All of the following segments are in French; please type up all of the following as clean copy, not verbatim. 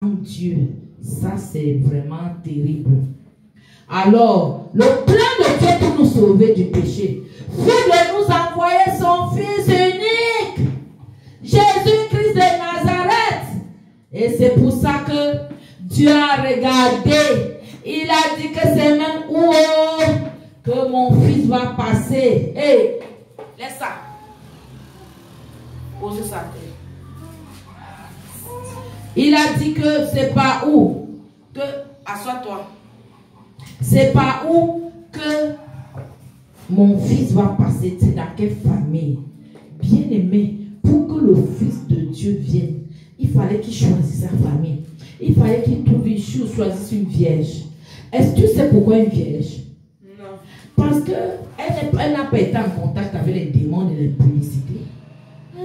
Dieu, ça c'est vraiment terrible. Alors, le plan de Dieu pour nous sauver du péché, fut de nous envoyer son Fils unique, Jésus-Christ de Nazareth. Et c'est pour ça que Dieu a regardé. Il a dit que c'est même où que mon fils va passer. Hey, laisse ça. Posez ça. Il a dit que c'est pas où que, assois-toi, c'est pas où que mon fils va passer, c'est dans quelle famille. Bien aimé, pour que le Fils de Dieu vienne, il fallait qu'il choisisse sa famille. Il fallait qu'il trouve une chose, choisisse une vierge. Est-ce que tu sais pourquoi une vierge? Non. Parce qu'elle n'a pas été en contact avec les démons de l'impudicité. Mais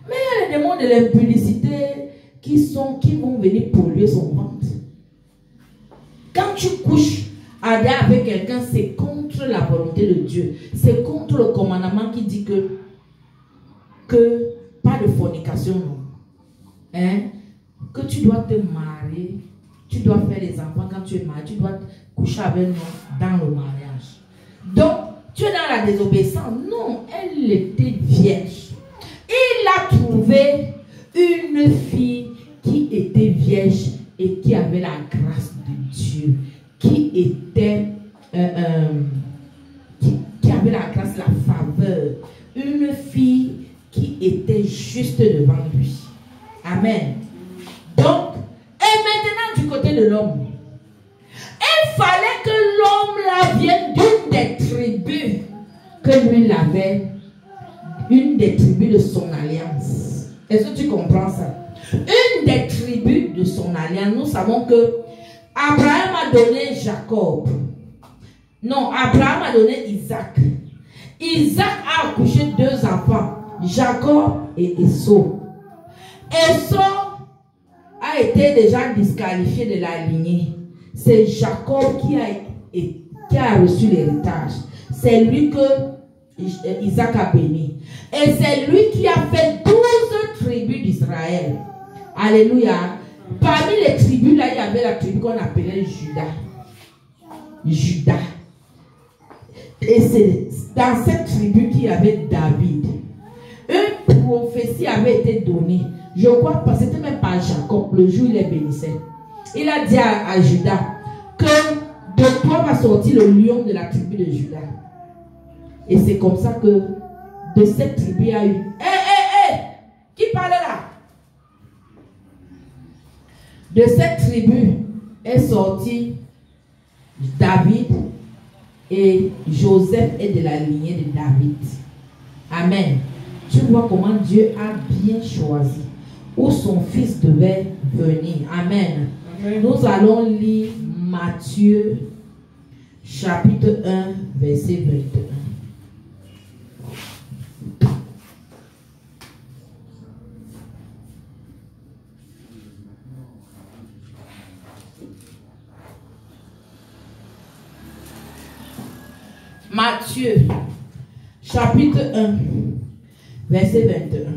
il y a les démons de l'impudicité qui vont venir polluer son ventre. Quand tu couches avec quelqu'un, c'est contre la volonté de Dieu. C'est contre le commandement qui dit que pas de fornication, non. Hein? Que tu dois te marier, tu dois faire des enfants quand tu es marié, tu dois coucher avec nous dans le mariage. Donc, tu es dans la désobéissance. Non, elle était vierge. Il a trouvé une fille qui était vierge et qui avait la grâce de Dieu, qui était qui avait la grâce, la faveur, une fille qui était juste devant lui. Amen. Donc, et maintenant du côté de l'homme, il fallait que l'homme là vienne d'une des tribus que lui avait, une des tribus de son alliance. Est-ce que tu comprends ça? Une des tribus de son alliance. Nous savons que Abraham a donné Jacob. Non, Abraham a donné Isaac. Isaac a accouché 2 enfants, Jacob et Esau. Esau a été déjà disqualifié de la lignée. C'est Jacob qui a reçu l'héritage. C'est lui que Isaac a béni. Et c'est lui qui a fait 12 tribus d'Israël. Alléluia. Parmi les tribus, là, il y avait la tribu qu'on appelait Judas. Judas. Et c'est dans cette tribu qu'il y avait David. Une prophétie avait été donnée. Je crois pas, c'était même pas Jacob, le jour où il les bénissait. Il a dit à Judas que de toi va sortir le lion de la tribu de Judas. Et c'est comme ça que de cette tribu il y a eu. Qui parlait là? De cette tribu est sorti David, et Joseph est de la lignée de David. Amen. Tu vois comment Dieu a bien choisi où son fils devait venir. Amen. Amen. Nous allons lire Matthieu chapitre 1 verset 21. Matthieu, chapitre 1, verset 21.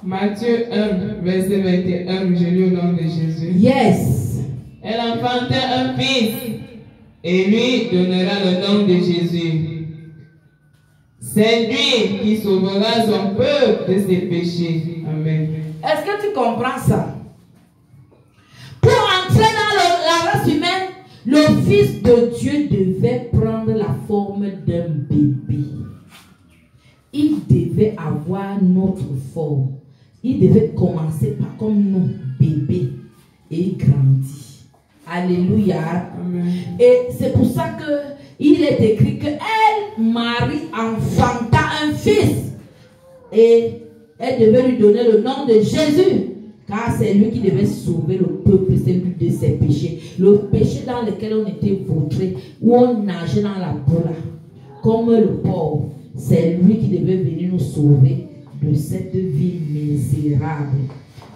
Matthieu 1, verset 21, je lis au nom de Jésus. Yes. Elle enfanta un fils et lui donnera le nom de Jésus. C'est lui qui sauvera son peuple de ses péchés. Amen. Est-ce que tu comprends ça? Pour entrer dans la race humaine, le Fils de Dieu devait prendre la forme d'un bébé. Il devait avoir notre forme. Il devait commencer par comme nous, bébé, et il grandit. Alléluia. Amen. Et c'est pour ça qu'il est écrit que elle, Marie, enfanta un fils. Et elle devait lui donner le nom de Jésus. Car c'est lui qui devait sauver le peuple, c'est lui de ses péchés. Le péché dans lequel on était vautré, où on nageait dans la boue, comme le pauvre. C'est lui qui devait venir nous sauver de cette vie misérable.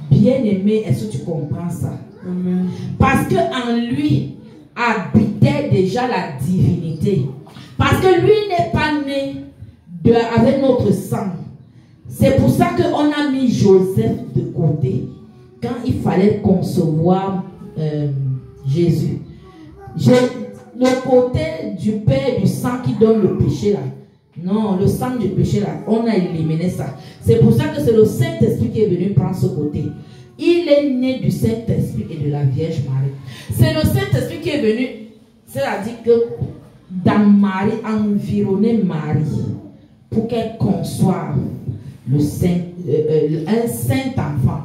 Bien-aimé, est-ce que tu comprends ça? Amen. Parce qu'en lui habitait déjà la divinité. Parce que lui n'est pas né avec notre sang. C'est pour ça qu'on a mis Joseph de côté. quand il fallait concevoir Jésus, le côté du Père du sang qui donne le péché là, non, le sang du péché là, on a éliminé ça. C'est pour ça que c'est le Saint-Esprit qui est venu prendre ce côté. Il est né du Saint-Esprit et de la Vierge Marie. C'est le Saint-Esprit qui est venu, c'est-à-dire que dans Marie, environner Marie pour qu'elle conçoive un saint enfant,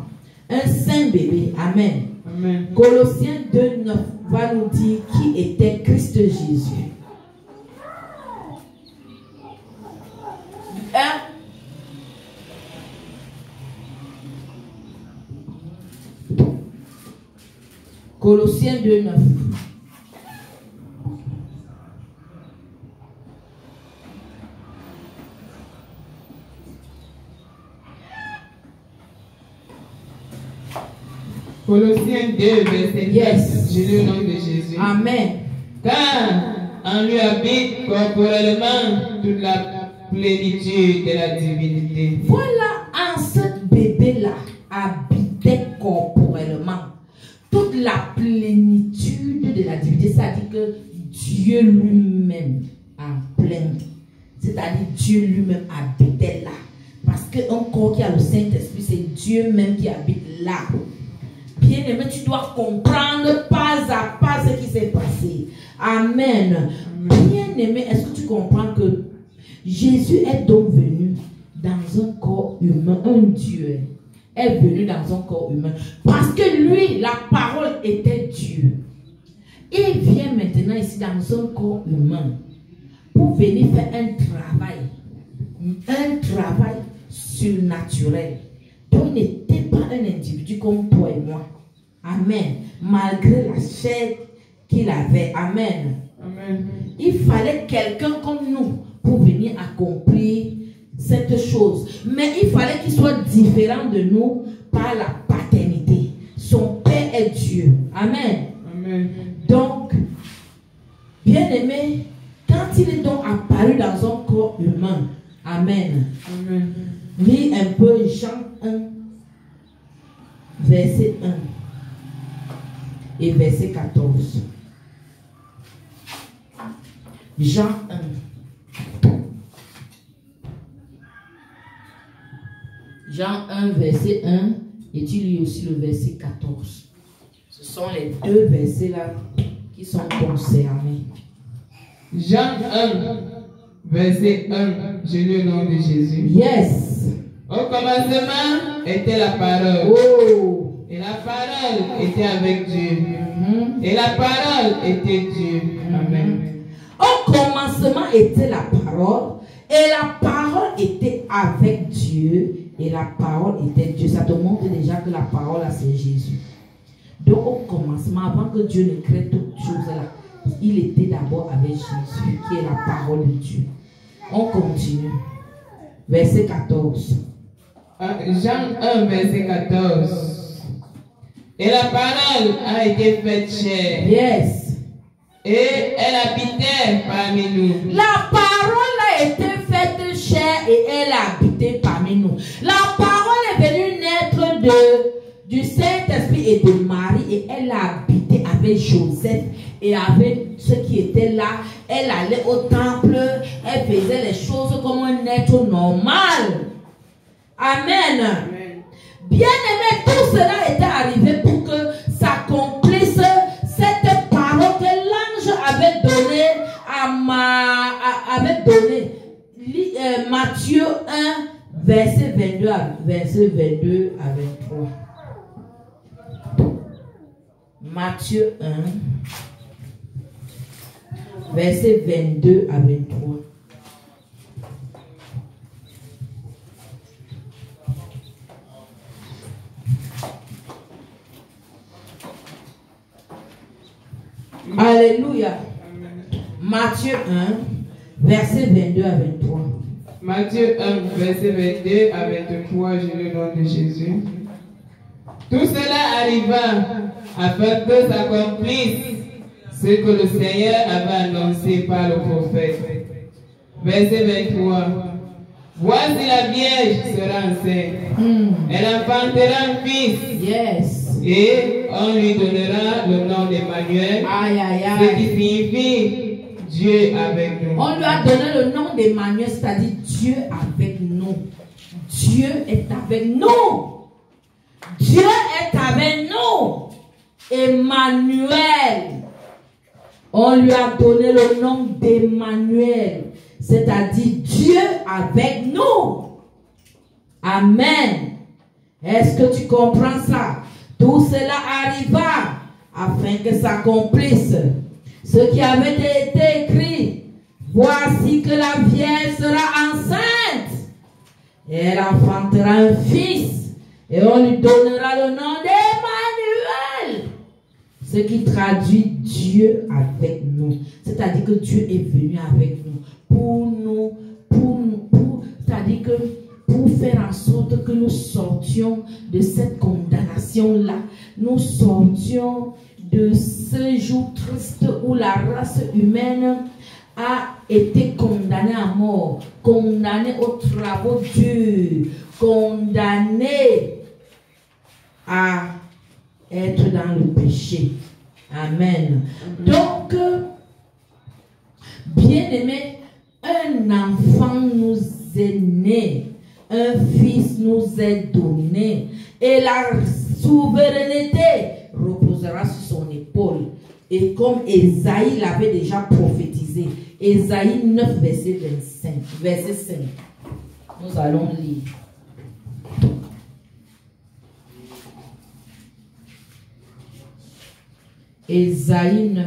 un saint bébé. Amen. Amen. Colossiens 2:9 va nous dire qui était Christ Jésus. Colossiens 2:9. Colossiens 2, verset 10. Je lis au nom de Jésus. Amen. Car en lui habite corporellement toute la plénitude de la divinité. Voilà, en ce bébé-là habitait corporellement toute la plénitude de la divinité. C'est-à-dire que Dieu lui-même en plein. C'est-à-dire Dieu lui-même habitait là. Parce qu'un corps qui a le Saint-Esprit, c'est Dieu même qui habite là. Bien-aimé, tu dois comprendre pas à pas ce qui s'est passé. Amen. Bien-aimé, est-ce que tu comprends que Jésus est donc venu dans un corps humain, un Dieu est venu dans un corps humain. Parce que lui, la parole était Dieu. Il vient maintenant ici dans un corps humain pour venir faire un travail surnaturel. Donc il n'était pas un individu comme toi et moi. Amen. Malgré la chair qu'il avait. Amen. Amen. Il fallait quelqu'un comme nous pour venir accomplir cette chose. Mais il fallait qu'il soit différent de nous par la paternité. Son Père est Dieu. Amen. Amen. Donc, bien aimé, quand il est donc apparu dans un corps humain, amen. Amen. Lis un peu Jean 1, verset 1 et verset 14. Jean 1. Jean 1, verset 1, et tu lis aussi le verset 14. Ce sont les deux versets là qui sont concernés. Jean 1, verset 1, je lis au nom de Jésus. Yes. Au commencement était la parole. Oh. Et la parole était avec Dieu. Et la parole était Dieu. Amen. Au commencement était la parole. Et la parole était avec Dieu. Et la parole était Dieu. Ça te montre déjà que la parole là c'est Jésus. Donc au commencement, avant que Dieu ne crée toutes choses là, il était d'abord avec Jésus, qui est la parole de Dieu. On continue. Verset 14. Jean 1, verset 14. Et la parole a été faite chair. Yes. Et elle habitait parmi nous. La parole a été faite chair et elle a habité parmi nous. La parole est venue naître du Saint-Esprit et de Marie et elle a habité avec Joseph et avec ceux qui étaient là. Elle allait au temple, elle faisait les choses comme un être normal. Amen. Amen. Bien aimé, tout cela était arrivé pour que s'accomplisse cette parole que l'ange avait donnée Matthieu 1, verset 22 à 23. Matthieu 1, verset 22 à 23. Alléluia. Matthieu 1, verset 22 à 23. Matthieu 1, verset 22 à 23, je lis au nom de Jésus. Tout cela arriva afin que s'accomplisse ce que le Seigneur avait annoncé par le prophète. Verset 23. Voici la Vierge sera enceinte. Elle enfantera un fils. Yes. Et on lui donnera le nom d'Emmanuel. Aïe, aïe, Ce aïe. qui signifie Dieu avec nous. On lui a donné le nom d'Emmanuel, c'est-à-dire Dieu avec nous. Dieu est avec nous. Dieu est avec nous. Emmanuel. On lui a donné le nom d'Emmanuel, c'est-à-dire Dieu avec nous. Amen. Est-ce que tu comprends ça? Tout cela arriva afin que s'accomplisse ce qui avait été écrit. Voici que la Vierge sera enceinte. Et elle enfantera un fils. Et on lui donnera le nom d'Emmanuel. Ce qui traduit Dieu avec nous. C'est-à-dire que Dieu est venu avec nous. C'est-à-dire que pour faire en sorte que nous sortions de cette condamnation-là. Nous sortions de ce jour triste où la race humaine a été condamnée à mort, condamnée aux travaux durs, condamnée à être dans le péché. Amen. Donc, bien-aimé, un enfant nous est né, un fils nous est donné, et la souveraineté reposera sur son épaule. Et comme Ésaïe l'avait déjà prophétisé, Ésaïe 9, verset 25, verset 5, nous allons lire. Ésaïe 9.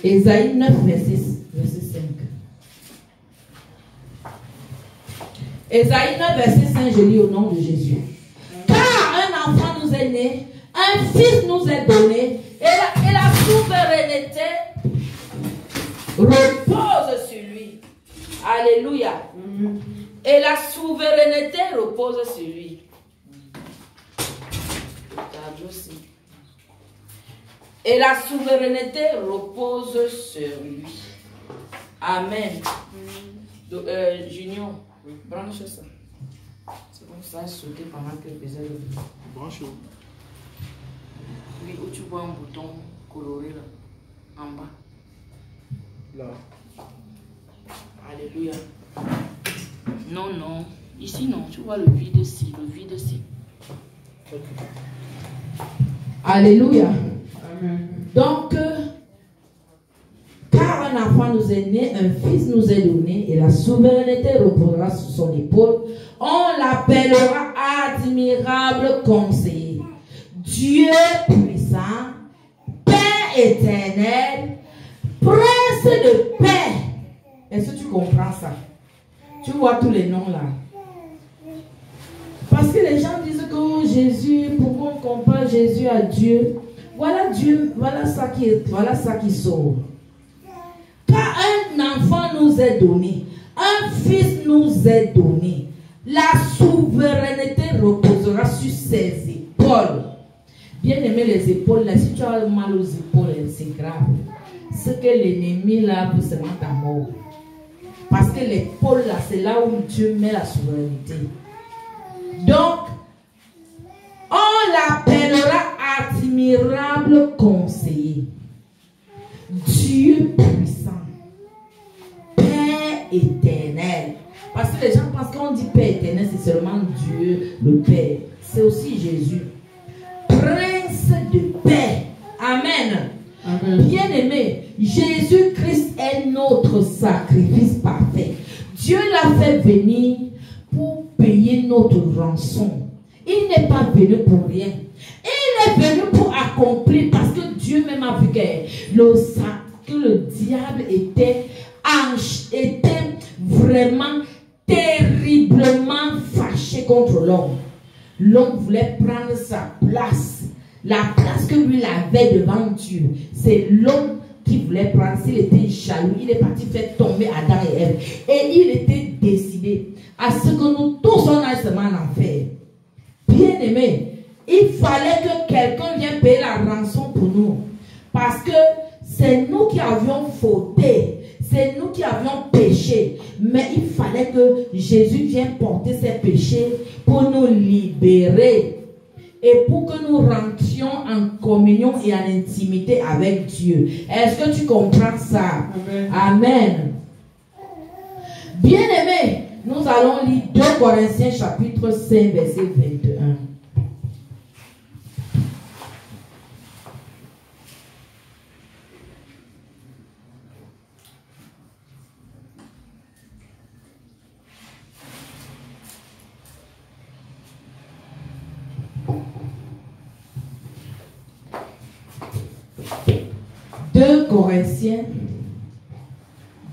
Ésaïe 9, verset 5. Ésaïe 9, verset 5, je lis au nom de Jésus. Car un enfant nous est né, un fils nous est donné, et la souveraineté repose sur lui. Alléluia. Et la souveraineté repose sur lui. Et la souveraineté repose sur lui. Amen. Junior, branche ça. C'est comme ça, sauter pendant que je faisais le bruit. Branche. Oui, où tu vois un bouton coloré là, en bas. Là. Alléluia. Non, non. Ici, non. Tu vois le vide ici. Le vide ici. Alléluia. Amen. Donc, car un enfant nous est né, un fils nous est donné, et la souveraineté reposera sur son épaule. On l'appellera admirable conseiller, Dieu puissant, Père éternel, Prince de paix. Est-ce que tu comprends ça? Tu vois tous les noms là. Parce que les gens disent que oh, Jésus, pourquoi on compare Jésus à Dieu? Voilà Dieu, voilà ça qui sauve. Car un enfant nous est donné, un fils nous est donné, la souveraineté reposera sur ses épaules. Bien aimé, les épaules là, si tu as mal aux épaules, c'est grave. Ce que l'ennemi là peut se mettre à mort. Parce que l'épaule là, c'est là où Dieu met la souveraineté. Donc, on l'appellera admirable conseiller, Dieu puissant, Père éternel. Parce que les gens pensent qu'on dit Père éternel, c'est seulement Dieu, le Père. C'est aussi Jésus. Prince de paix. Amen. Amen. Bien-aimé, Jésus-Christ est notre sacrifice parfait. Dieu l'a fait venir pour payer notre rançon. Il n'est pas venu pour rien. Il est venu pour accomplir, parce que Dieu même a vu que le diable était vraiment terriblement fâché contre l'homme. L'homme voulait prendre sa place. La place que lui avait devant Dieu. C'est l'homme qui voulait prendre. S'il était jaloux, il est parti faire tomber Adam et Ève. Et il était décidé à ce que nous tous on aille seulement en enfer. Bien aimé, il fallait que quelqu'un vienne payer la rançon pour nous. Parce que c'est nous qui avions fauté. C'est nous qui avions péché. Mais il fallait que Jésus vienne porter ses péchés pour nous libérer. Et pour que nous rentrions en communion et en intimité avec Dieu. Est-ce que tu comprends ça? Amen. Amen. Bien-aimés, nous allons lire 2 Corinthiens chapitre 5 verset 21.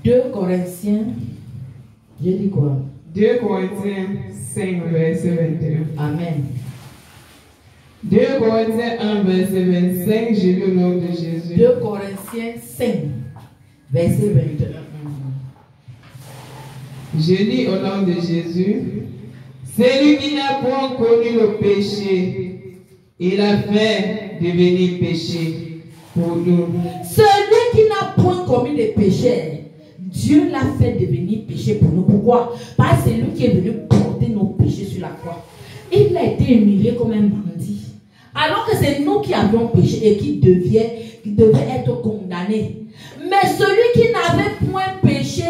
Deux Corinthiens, je dis quoi? 2 Corinthiens 5, verset 21. Amen. 2 Corinthiens 1, verset 25, j'ai lu au nom de Jésus. 2 Corinthiens 5, verset 21. Je lis au nom de Jésus. Celui qui n'a point connu le péché, il a fait devenir péché pour nous. Celui qui n'a point commis de péché, Dieu l'a fait devenir péché pour nous. Pourquoi? Parce que c'est lui qui est venu porter nos péchés sur la croix. Il a été humilié comme un bandit. Alors que c'est nous qui avions péché et qui devait être condamné. Mais celui qui n'avait point péché,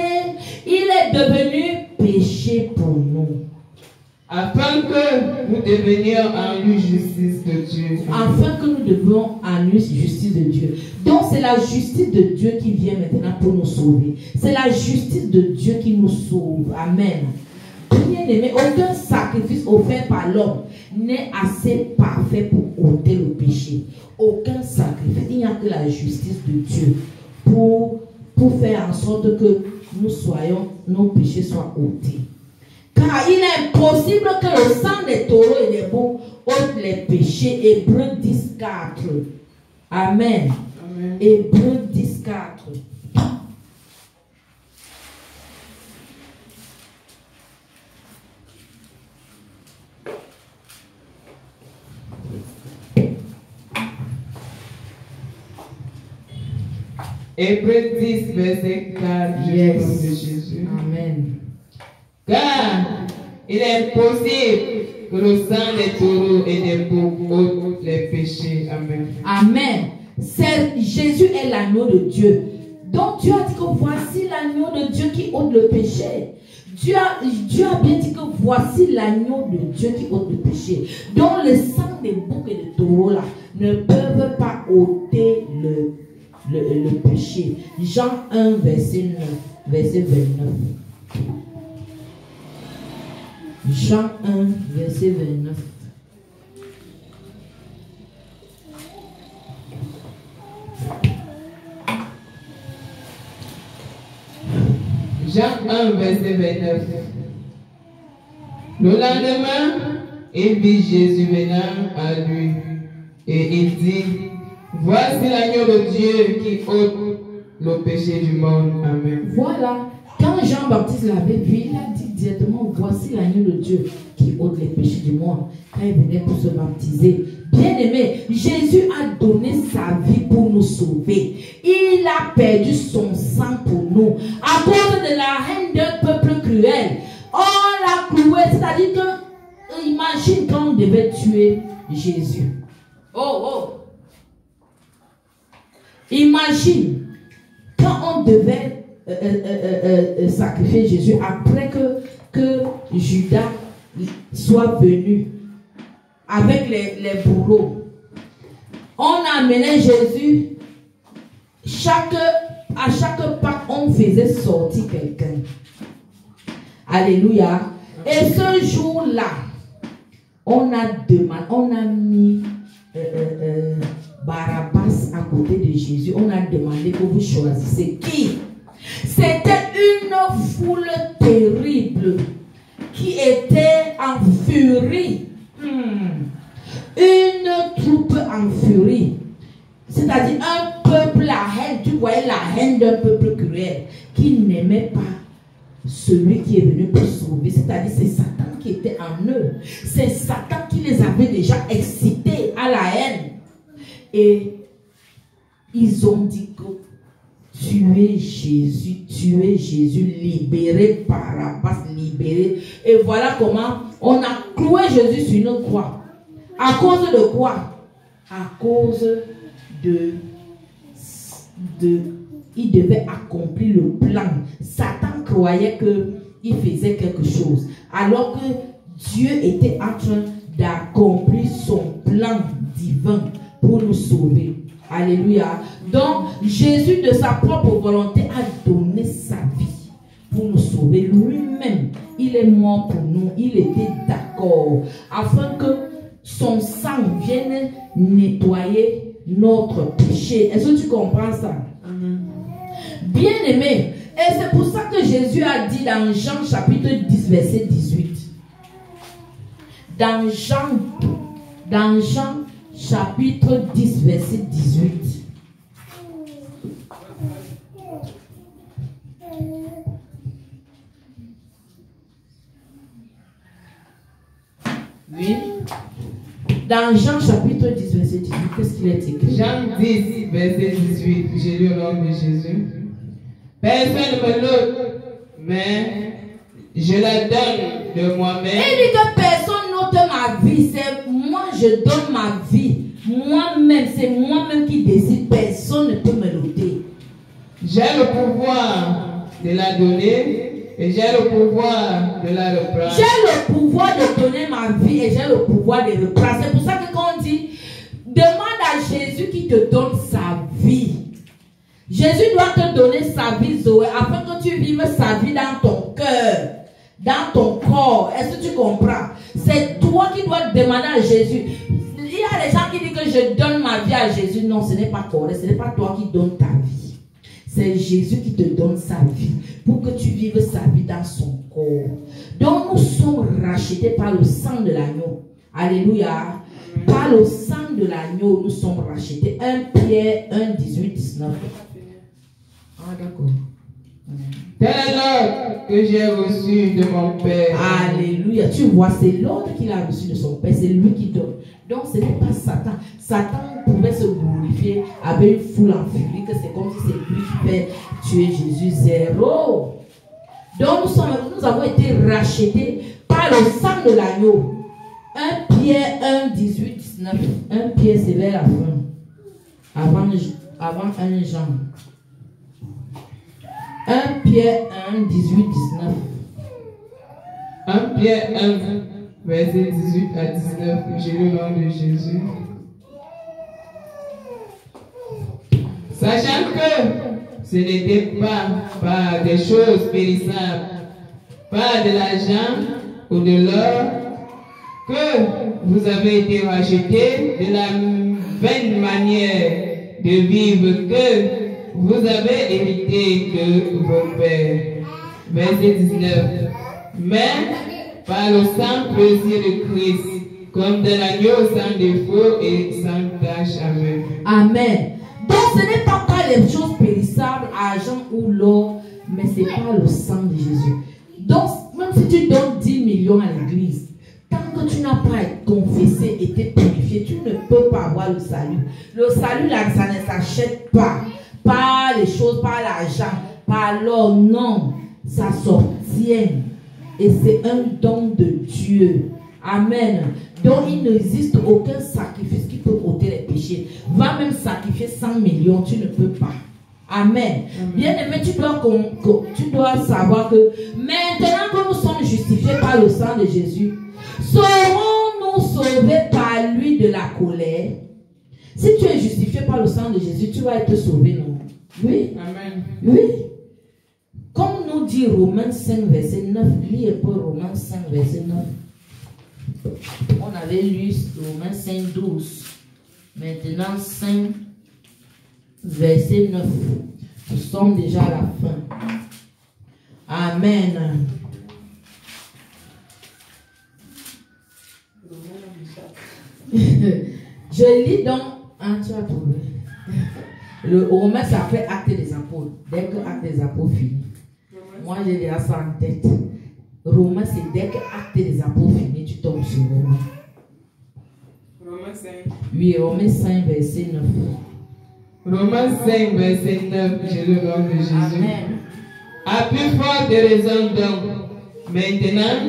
il est devenu péché pour nous. Afin que nous devenions en lui justice de Dieu. Afin que nous devions en lui justice de Dieu. Donc c'est la justice de Dieu qui vient maintenant pour nous sauver. C'est la justice de Dieu qui nous sauve. Amen. Bien aimé, aucun sacrifice offert par l'homme n'est assez parfait pour ôter le péché. Aucun sacrifice. Il n'y a que la justice de Dieu pour faire en sorte que nos péchés soient ôtés. Car il est impossible que le sang des taureaux et des boucs ôte les péchés. Hébreux 10, 4. Amen. Amen. Hébreux 10, 4. Hébreux 10, verset 4. Je lis au nom de Jésus. Amen. Car il est impossible que le sang des taureaux et des boucs ôte les péchés. Amen. Amen. Jésus est l'agneau de Dieu. Donc Dieu a dit que voici l'agneau de Dieu qui ôte le péché. Dieu a bien dit que voici l'agneau de Dieu qui ôte le péché. Donc le sang des boucs et des taureaux là ne peuvent pas ôter le péché. Jean 1, verset 9, verset 29. Jean 1, verset 29. Jean 1, verset 29. Le lendemain, il vit Jésus venant à lui et il dit, voici l'agneau de Dieu qui ôte le péché du monde. Amen. Voilà. Quand Jean-Baptiste l'avait vu, il a dit directement, voici l'agneau de Dieu qui ôte les péchés du monde. Quand il venait pour se baptiser. Bien aimé, Jésus a donné sa vie pour nous sauver. Il a perdu son sang pour nous. À cause de la haine d'un peuple cruel. On l'a cloué, c'est-à-dire que, imagine quand on devait tuer Jésus. Imagine quand on devait sacrifier Jésus après que Judas soit venu avec les bourreaux. On amenait Jésus, à chaque pas on faisait sortir quelqu'un. Alléluia. Et ce jour-là, on a mis Barabbas à côté de Jésus. On a demandé que vous choisissez qui. C'était une foule terrible qui était en furie. Une troupe en furie. C'est-à-dire un peuple, la haine. Tu voyais la haine d'un peuple cruel qui n'aimait pas celui qui est venu pour sauver. C'est-à-dire c'est Satan qui était en eux. C'est Satan qui les avait déjà excités à la haine. Et ils ont dit que tu es Jésus, libéré, Barabbas, libéré. Et voilà comment on a cloué Jésus sur une croix. À cause de quoi? À cause il devait accomplir le plan. Satan croyait qu'il faisait quelque chose, alors que Dieu était en train d'accomplir son plan divin pour nous sauver. Alléluia. Donc, Jésus, de sa propre volonté, a donné sa vie pour nous sauver. Lui-même, il est mort pour nous. Il était d'accord afin que son sang vienne nettoyer notre péché. Est-ce que tu comprends ça? Bien-aimé, et c'est pour ça que Jésus a dit dans Jean chapitre 10, verset 18. Dans Jean chapitre 10, verset 18. Oui. Dans Jean chapitre 10, verset 18, qu'est-ce qu'il est écrit? Jean 10, verset 18, j'ai lu au nom de Jésus. Personne ne me l'ôte, mais je la donne de moi-même. Il dit que personne n'ôte ma vie, c'est moi, je donne ma vie. Moi-même, c'est moi-même qui décide, personne ne peut me l'ôter. J'ai le pouvoir de la donner et j'ai le pouvoir de la reprendre. J'ai le pouvoir de donner ma vie et j'ai le pouvoir de reprendre. C'est pour ça que quand on dit, demande à Jésus qui te donne sa vie. Jésus doit te donner sa vie, Zoé, afin que tu vives sa vie dans ton cœur, dans ton corps. Est-ce que tu comprends? C'est toi qui dois demander à Jésus. Il y a des gens qui disent que je donne ma vie à Jésus. Non, ce n'est pas correct. Ce n'est pas toi qui donnes ta vie. C'est Jésus qui te donne sa vie pour que tu vives sa vie dans son corps. Donc nous sommes rachetés par le sang de l'agneau. Alléluia. Par le sang de l'agneau, nous sommes rachetés. 1 Pierre 1, 18, 19. Ah, d'accord. Tel est l'ordre que j'ai reçu de mon Père. Alléluia. Tu vois, c'est l'ordre qu'il a reçu de son Père. C'est lui qui donne. Donc, ce n'est pas Satan. Satan pouvait se glorifier avec une foule en furie, que c'est comme si c'est lui qui fait tuer Jésus. Zéro. Donc, nous avons été rachetés par le sang de l'agneau. 1 Pierre 1, 18, 19. 1 Pierre, c'est vers la fin. Avant 1 Jean. 1 Pierre 1, 18, 19. 1 Pierre 1, verset 18 à 19. J'ai le nom de Jésus. Sachant que ce n'était pas par des choses périssables, pas de l'argent ou de l'or, que vous avez été rachetés de la vaine manière de vivre que vous avez hérité de vos pères. Verset 19. Mais par le sang précieux de Christ, comme de l'agneau sans défaut et sans tache. Amen. Amen. Donc ce n'est pas par les choses périssables, argent ou l'or, mais c'est par le sang de Jésus. Donc même si tu donnes 10 millions à l'église, tant que tu n'as pas confessé et été purifié, tu ne peux pas avoir le salut. Le salut, là, ça ne s'achète pas. Par les choses, par l'argent, par l'or, non. Ça s'obtient. Et c'est un don de Dieu. Amen. Donc il n'existe aucun sacrifice qui peut ôter les péchés. Va même sacrifier 100 millions, tu ne peux pas. Amen. Bien-aimé, tu dois savoir que maintenant que nous sommes justifiés par le sang de Jésus, serons-nous sauvés par lui de la colère? Si tu es justifié par le sang de Jésus, tu vas être sauvé, non? Oui. Amen. Oui. Comme nous dit Romains 5, verset 9, lis un peu Romains 5, verset 9. On avait lu Romains 5, 12. Maintenant 5, verset 9. Nous sommes déjà à la fin. Amen. Je lis donc. Ah, tu as trouvé. Le Romain s'appelle Acte des Apôtres. Dès que Acte des Apôtres finit. Moi, j'ai déjà ça en tête. Romain, c'est dès que Acte des Apôtres finit, tu tombes sur Romain. Romains 5. Oui, Romains 5, verset 9. Romains 5, verset 9, je le nom de Jésus. Amen. À plus forte raison donc, maintenant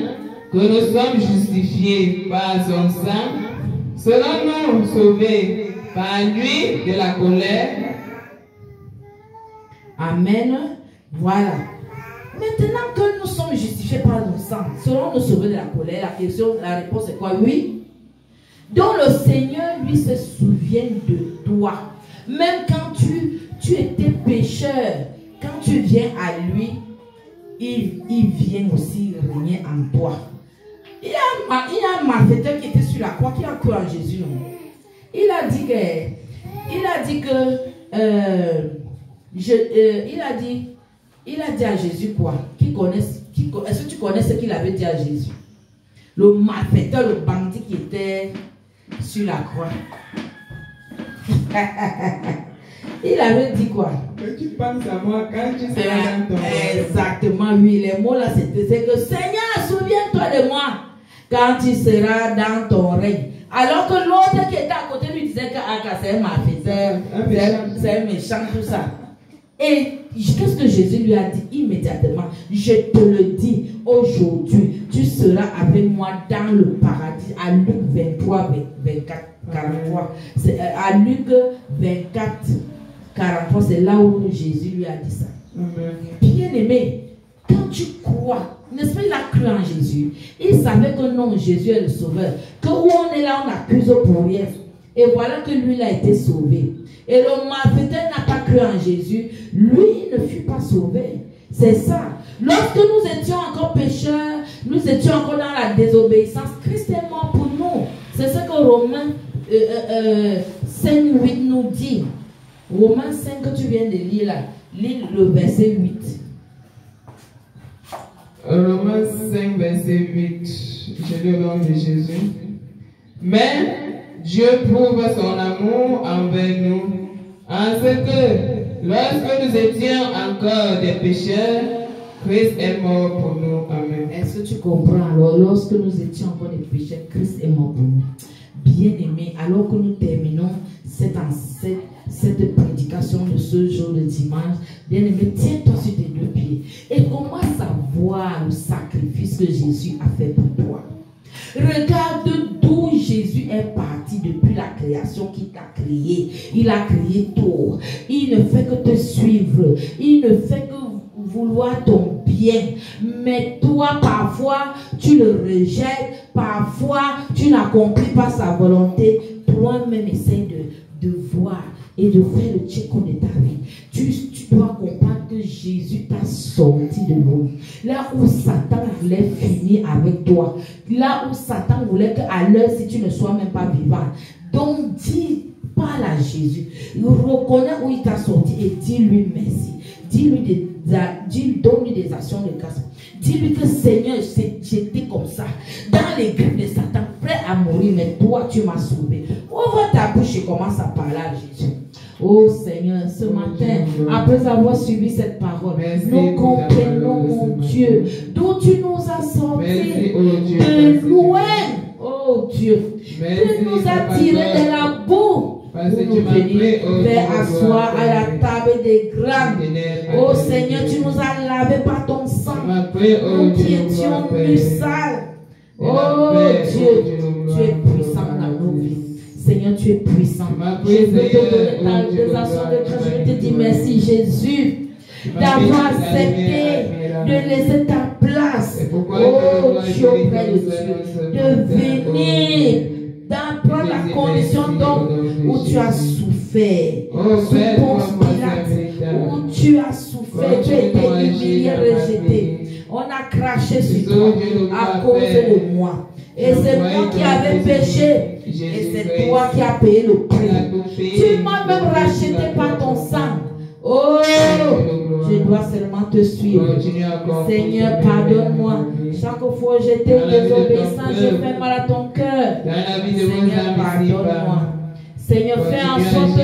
que nous sommes justifiés par son sang, serons-nous sauvés par lui de la colère? Amen. Voilà. Maintenant que nous sommes justifiés par le sang, serons-nous sauvés de la colère? La réponse est quoi? Oui. Donc le Seigneur, lui, se souvient de toi. Même quand tu étais pécheur, quand tu viens à lui, il vient aussi régner en toi. Il y a un malfaiteur qui était sur la croix, qui a cru en Jésus. Non? Il a dit à Jésus quoi? Est-ce que tu connais ce qu'il avait dit à Jésus? Le malfaiteur, le bandit qui était sur la croix. Il avait dit quoi? Que tu penses à moi quand tu seras dans ton règne. Exactement, oui. Les mots là, c'est que Seigneur, souviens-toi de moi quand tu seras dans ton règne. Alors que l'autre qui était à côté lui disait que c'est un malfaiteur, c'est un méchant, tout ça. Et qu'est-ce que Jésus lui a dit immédiatement? Je te le dis, aujourd'hui, tu seras avec moi dans le paradis. À Luc 23, 24, 43. À Luc 24, 43, c'est là où Jésus lui a dit ça. Bien-aimé, quand tu crois, n'est-ce pas, il a cru en Jésus. Il savait que non, Jésus est le sauveur. Que où on est là, on accuse pour rien. Et voilà que lui, il a été sauvé. Et le malfaiteur n'a pas cru en Jésus. Lui, il ne fut pas sauvé. C'est ça. Lorsque nous étions encore pécheurs, nous étions encore dans la désobéissance, Christ est mort pour nous. C'est ce que Romains 5, 8 nous dit. Romains 5 que tu viens de lire là. Lis le verset 8. Romains 5, verset 8. Je le nom de Jésus. Mais Dieu prouve son amour envers nous en ce que lorsque nous étions encore des pécheurs, Christ est mort pour nous. Amen. Est-ce que tu comprends? Alors, lorsque nous étions encore des pécheurs, Christ est mort pour nous. Bien-aimés, alors que nous terminons cette prédication de ce jour de dimanche, bien-aimé, tiens-toi sur tes deux pieds et commence à voir le sacrifice que Jésus a fait pour toi. Regarde d'où Jésus est parti depuis la création qu'il t'a créé. Il a créé tout. Il ne fait que te suivre. Il ne fait que vouloir ton bien. Mais toi, parfois, tu le rejettes. Parfois, tu n'accomplis pas sa volonté. Toi-même, essaye de voir et de faire le check de ta vie. Tu dois comprendre que Jésus t'a sorti de l'eau. Là où Satan voulait finir avec toi. Là où Satan voulait qu'à l'heure, si tu ne sois même pas vivant. Donc, parle à Jésus. Reconnais où il t'a sorti et dis-lui merci. Donne-lui des actions de grâce. Dis-lui que Seigneur, j'étais comme ça, dans les griffes de Satan, prêt à mourir, mais toi, tu m'as sauvé. Ouvre ta bouche et commence à parler à Jésus. Oh Seigneur, ce matin, après avoir suivi cette parole, nous comprenons, mon Dieu, d'où tu nous as sortis, de loin, oh Dieu. Tu nous as tirés de la boue. Pour nous venir faire asseoir à la table des grands. Oh Seigneur, tu nous as lavé par ton sang. Nous qui étions nus sales. Oh Dieu, tu es puissant dans nos vies. Seigneur, tu es puissant. Je veux te donner des actions de grâce. Je veux te dire merci Jésus d'avoir accepté de laisser ta place. Oh Dieu auprès de Dieu, de venir prendre la condition d'homme où tu as souffert, sous Ponce Pilate, où tu as souffert, tu as été humilié, rejeté. On a craché sur toi à cause de moi. Et c'est moi qui avais péché. Et c'est toi qui as payé le prix. Tu m'as même racheté par ton sang. Oh, je dois seulement te suivre. Seigneur, pardonne-moi. Chaque fois que j'étais désobéissant, j'ai fait mal à ton cœur. Seigneur, pardonne-moi. Seigneur, fais en sorte que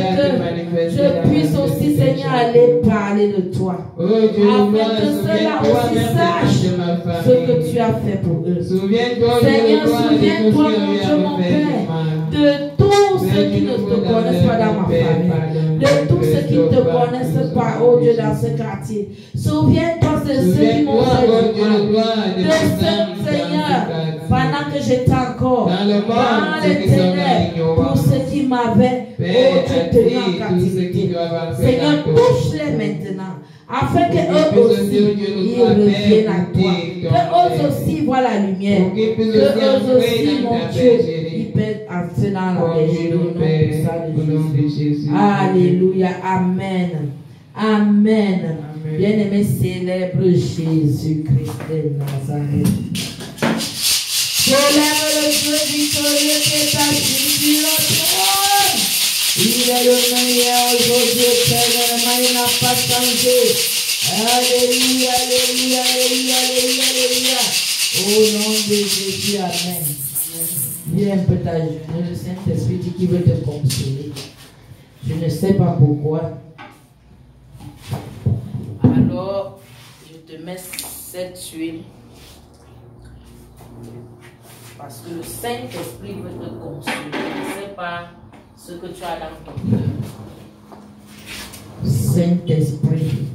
je puisse aussi, Seigneur, aller parler de toi. Afin que ceux-là aussi sachent ce que tu as fait pour eux. Seigneur, souviens-toi, mon Dieu, mon Père, de tout tous ceux qui ne te connaissent pas dans ma famille, de tous ceux qui ne te connaissent pas, oh Dieu, dans ce quartier. Souviens-toi de ceux qui m'ont fait du mal, de ceux, Seigneur, pendant que j'étais encore dans les ténèbres, pour ceux qui m'avaient, oh Dieu, tenu en captivité. Seigneur, touche-les maintenant, afin qu'eux aussi, ils reviennent à toi. Qu'eux aussi voient la lumière. Qu'eux aussi, mon Dieu, ils peuvent entrer dans la région de Jésus. Alléluia. Amen. Amen. Bien-aimé, célèbre Jésus-Christ de Nazareth. Célèbre le Dieu victorieux qui est assis sur le trône. Il est le meilleur aujourd'hui, éternellement, il n'a pas changé. Alléluia, alléluia, alléluia, alléluia, alléluia. Au nom de Jésus, amen. Viens un peu ta journée, le Saint-Esprit qui veut te consoler. Je ne sais pas pourquoi. Alors, je te mets cette huile. Parce que le Saint-Esprit veut te consoler. Je ne sais pas ce que tu as dans ton cœur. Saint-Esprit,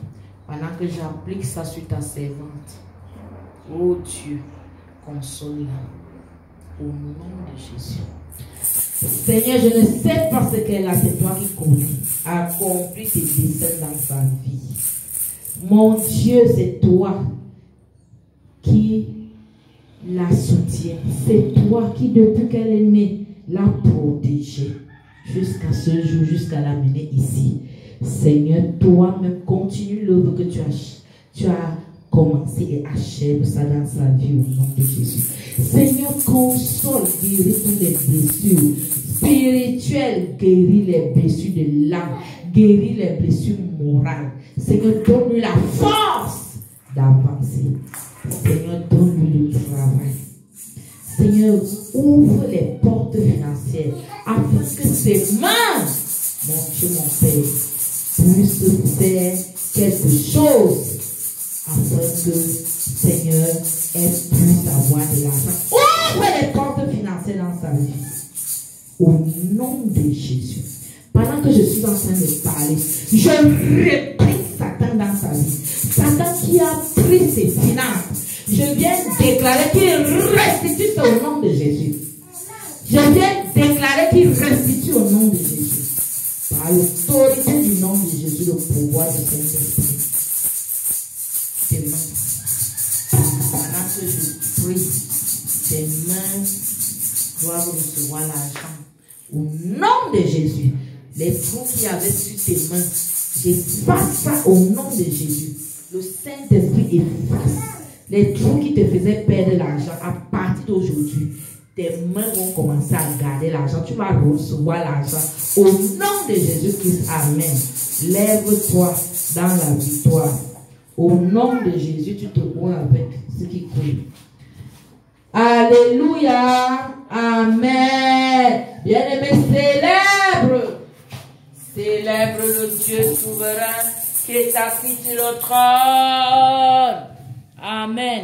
pendant que j'applique ça sur ta servante, oh Dieu, console-la au nom de Jésus. Seigneur, je ne sais pas ce qu'elle a, c'est toi qui connais. Accomplis tes desseins dans sa vie. Mon Dieu, c'est toi qui la soutiens. C'est toi qui, depuis qu'elle est née, l'a protégée jusqu'à ce jour, jusqu'à l'amener ici. Seigneur, toi-même, continue l'œuvre que tu as commencé et achève ça dans sa vie au nom de Jésus. Seigneur, console, guéris toutes les blessures spirituelles, guéris les blessures de l'âme, guéris les blessures morales. Seigneur, donne-lui la force d'avancer. Seigneur, donne-lui le travail. Seigneur, ouvre les portes financières afin que ses mains, mon Dieu, mon Père, puissent faire quelque chose afin que, Seigneur, elle puisse avoir de l'argent. Ouvre les portes financières dans sa vie. Au nom de Jésus. Pendant que je suis en train de parler, je réprime Satan dans sa vie. Satan qui a pris ses finances. Je viens déclarer qu'il restitue au nom de Jésus. Je viens déclarer qu'il restitue au nom de Jésus. Par l'autorité du nom de Jésus, le pouvoir du Saint-Esprit. Tes mains, pendant que je prie, tes mains doivent recevoir l'argent. Au nom de Jésus, les trous qu'il y avait sur tes mains, j'efface ça au nom de Jésus. Le Saint-Esprit efface les trous qui te faisaient perdre l'argent. À partir d'aujourd'hui, tes mains vont commencer à garder l'argent. Tu vas recevoir l'argent. Au nom de Jésus-Christ, amen. Lève-toi dans la victoire. Au nom de Jésus, tu te vois avec ce qui coule. Alléluia. Amen. Bien-aimé, célèbre. Célèbre le Dieu souverain qui est assis sur le trône. Amen.